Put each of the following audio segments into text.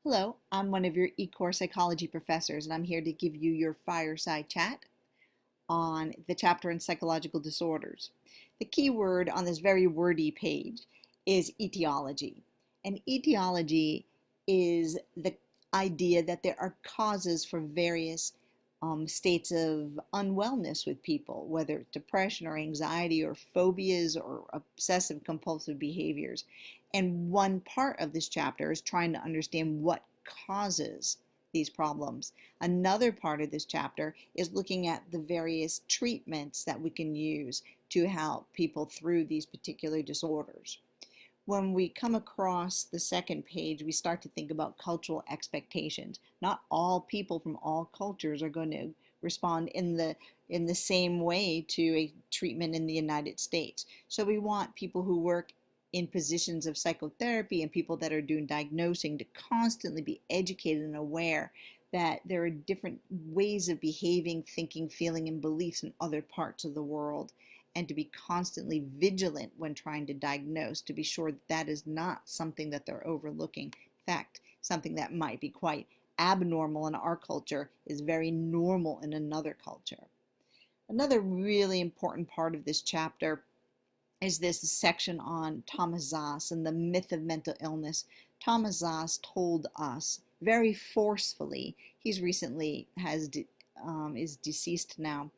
Hello, I'm one of your eCore psychology professors, and I'm here to give you your fireside chat on the chapter on psychological disorders. The key word on this very wordy page is etiology. And etiology is the idea that there are causes for various states of unwellness with people, whether it's depression or anxiety or phobias or obsessive compulsive behaviors. And one part of this chapter is trying to understand what causes these problems. Another part of this chapter is looking at the various treatments that we can use to help people through these particular disorders. When we come across the second page, we start to think about cultural expectations. Not all people from all cultures are going to respond in the same way to a treatment in the United States. So we want people who work in positions of psychotherapy and people that are doing diagnosing to constantly be educated and aware that there are different ways of behaving, thinking, feeling, and beliefs in other parts of the world, and to be constantly vigilant when trying to diagnose to be sure that that is not something that they're overlooking. In fact, something that might be quite abnormal in our culture is very normal in another culture. Another really important part of this chapter is this section on Thomas Szasz and the myth of mental illness. Thomas Szasz told us very forcefully, he's recently is deceased now,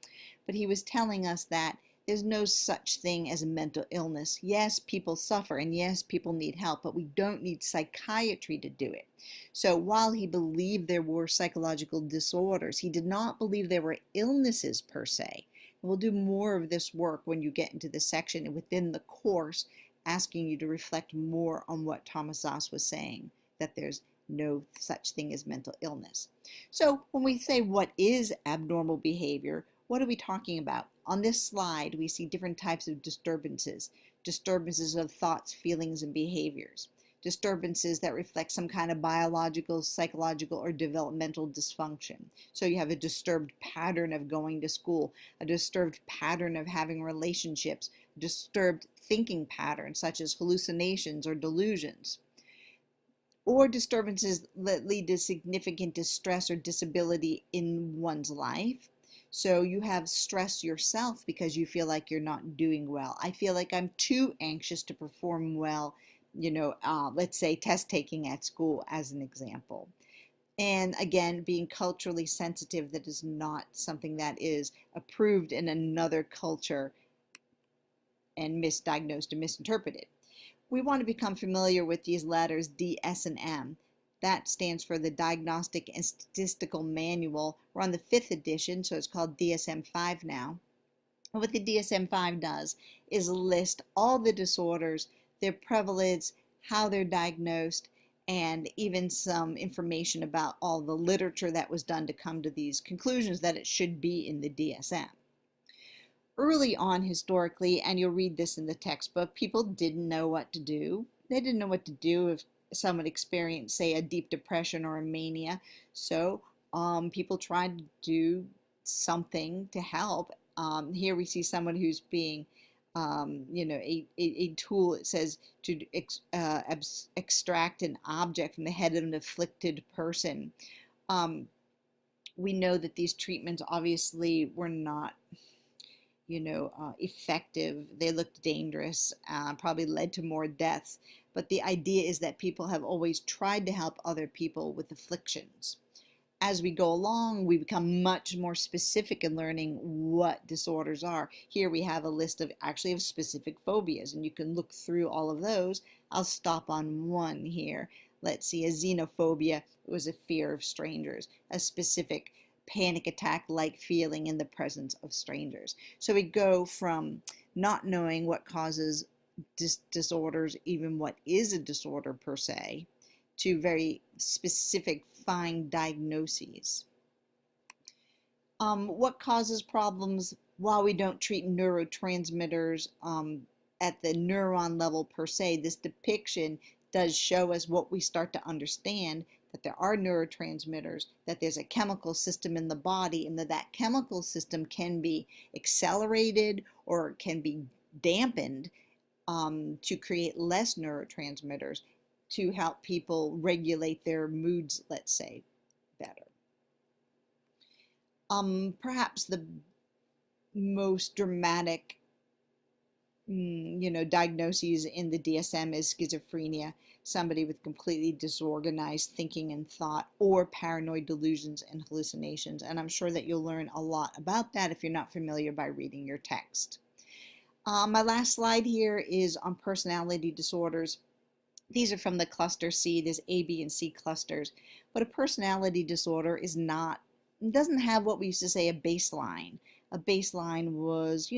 but he was telling us that there's no such thing as a mental illness. Yes, people suffer, and yes, people need help, but we don't need psychiatry to do it. So while he believed there were psychological disorders, he did not believe there were illnesses per se. We'll do more of this work when you get into the section within the course, asking you to reflect more on what Thomas Szasz was saying, that there's no such thing as mental illness. So when we say what is abnormal behavior, what are we talking about? On this slide, we see different types of disturbances. Disturbances of thoughts, feelings, and behaviors. Disturbances that reflect some kind of biological, psychological, or developmental dysfunction. So you have a disturbed pattern of going to school, a disturbed pattern of having relationships, disturbed thinking patterns such as hallucinations or delusions, or disturbances that lead to significant distress or disability in one's life. So you have stress yourself because you feel like you're not doing well. I feel like I'm too anxious to perform well, let's say test taking at school as an example. And again, being culturally sensitive, that is not something that is approved in another culture and misdiagnosed and misinterpreted. We want to become familiar with these letters D, S, and M. That stands for the Diagnostic and Statistical Manual. We're on the 5th edition, so it's called DSM-5 now. And what the DSM-5 does is list all the disorders, their prevalence, how they're diagnosed, and even some information about all the literature that was done to come to these conclusions that it should be in the DSM. Early on historically, and you'll read this in the textbook, people didn't know what to do. They didn't know what to do if someone experienced, say, a deep depression or a mania. So people tried to do something to help. Here we see someone who's being, a tool, it says, to extract an object from the head of an afflicted person. We know that these treatments obviously were not effective. They looked dangerous, probably led to more deaths. But the idea is that people have always tried to help other people with afflictions. As we go along, we become much more specific in learning what disorders are. Here we have a list of specific phobias, and you can look through all of those. I'll stop on one here. Let's see, a xenophobia was a fear of strangers, a specific panic attack-like feeling in the presence of strangers. So we go from not knowing what causes disorders, even what is a disorder per se, to very specific fine diagnoses. What causes problems while we don't treat neurotransmitters at the neuron level per se? This depiction does show us what we start to understand, that there are neurotransmitters, that there's a chemical system in the body, and that chemical system can be accelerated or can be dampened to create less neurotransmitters. to help people regulate their moods, let's say, better. Perhaps the most dramatic diagnoses in the DSM is schizophrenia, somebody with completely disorganized thinking and thought, or paranoid delusions and hallucinations. And I'm sure that you'll learn a lot about that if you're not familiar by reading your text. My last slide here is on personality disorders. These are from the cluster C. There's A, B, and C clusters. But a personality disorder doesn't have what we used to say a baseline. A baseline was,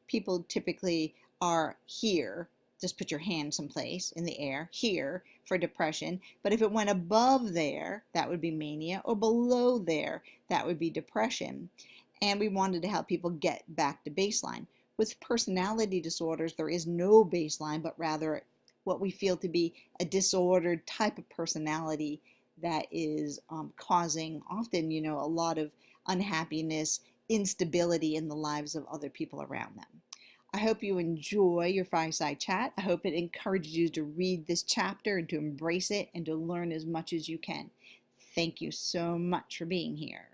people typically are here, just put your hand someplace in the air, here for depression. But if it went above there, that would be mania, or below there, that would be depression. And we wanted to help people get back to baseline. With personality disorders, there is no baseline, but rather what we feel to be a disordered type of personality that is causing often, a lot of unhappiness, instability in the lives of other people around them. I hope you enjoy your fireside chat. I hope it encourages you to read this chapter and to embrace it and to learn as much as you can. Thank you so much for being here.